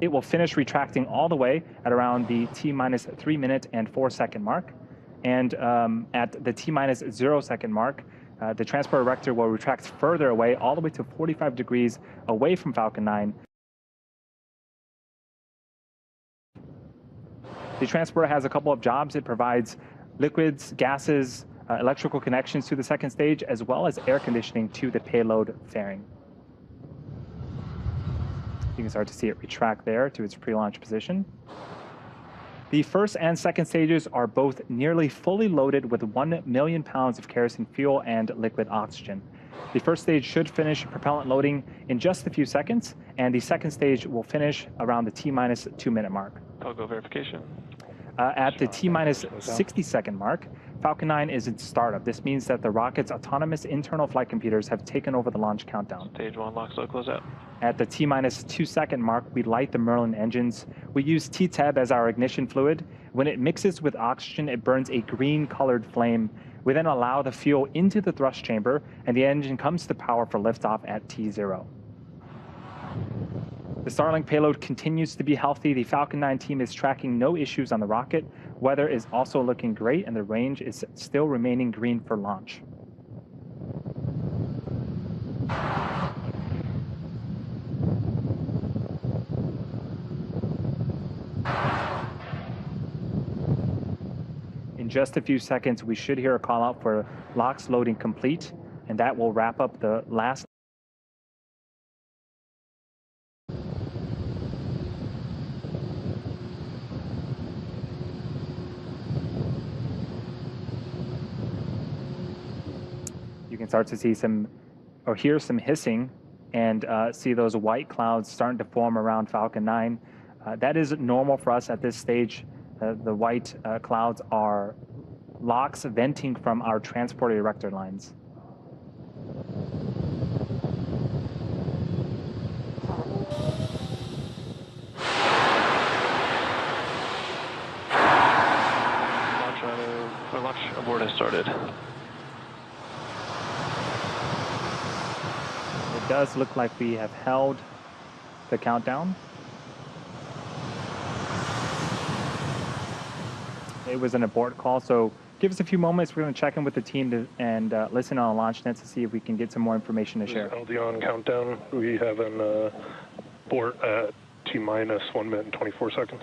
It will finish retracting all the way at around the T-minus 3 minute and 4 second mark. And at the T-minus 0 second mark, the transport erector will retract further away, all the way to 45 degrees away from Falcon 9. The transporter has a couple of jobs. It provides liquids, gases, electrical connections to the second stage, as well as air conditioning to the payload fairing. You can start to see it retract there to its pre-launch position. The first and second stages are both nearly fully loaded with 1 million pounds of kerosene fuel and liquid oxygen. The first stage should finish propellant loading in just a few seconds, and the second stage will finish around the T-minus 2 minute mark. Togo verification. At the T-minus 60 second mark, Falcon 9 is in startup. This means that the rocket's autonomous internal flight computers have taken over the launch countdown. Stage 1 lock, slow close out. At the T-minus 2 second mark, we light the Merlin engines. We use TTEB as our ignition fluid. When it mixes with oxygen, it burns a green colored flame. We then allow the fuel into the thrust chamber, and the engine comes to power for liftoff at T0. The Starlink payload continues to be healthy. The Falcon 9 team is tracking no issues on the rocket. Weather is also looking great, and the range is still remaining green for launch. In just a few seconds, we should hear a call out for LOX loading complete, and that will wrap up the last. You can start to see or hear some hissing and see those white clouds starting to form around Falcon 9. That is normal for us at this stage. The white clouds are LOX venting from our transport erector lines. Launch abort has started. It does look like we have held the countdown. It was an abort call, so give us a few moments. We're going to check in with the team and listen on LaunchNet to see if we can get some more information to share. LD on countdown. We have an abort at T-minus 1 minute and 24 seconds.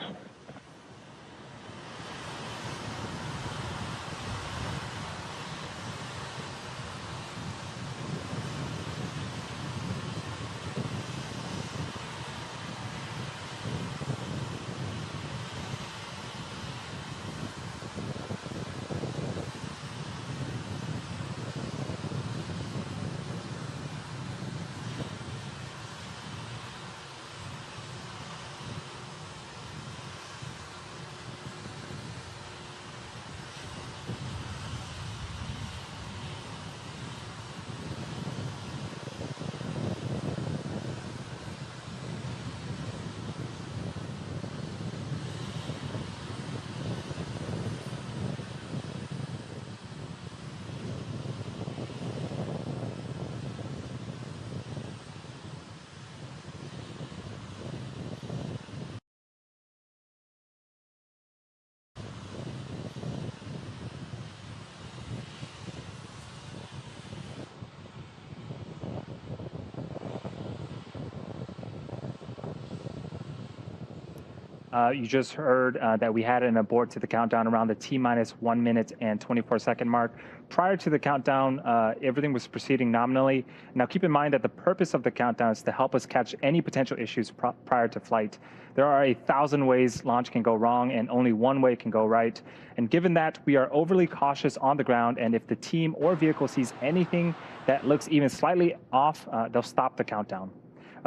You just heard that we had an abort to the countdown around the T-minus 1 minute and 24 second mark. Prior to the countdown, everything was proceeding nominally. Now keep in mind that the purpose of the countdown is to help us catch any potential issues prior to flight. There are 1,000 ways launch can go wrong, and only one way can go right. And given that, we are overly cautious on the ground, and if the team or vehicle sees anything that looks even slightly off, they'll stop the countdown.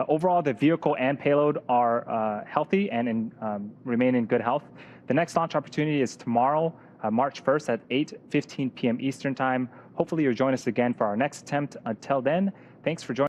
Overall, the vehicle and payload are healthy and remain in good health. The next launch opportunity is tomorrow, March 1st at 8:15 p.m. Eastern Time. Hopefully you'll join us again for our next attempt. Until then, thanks for joining.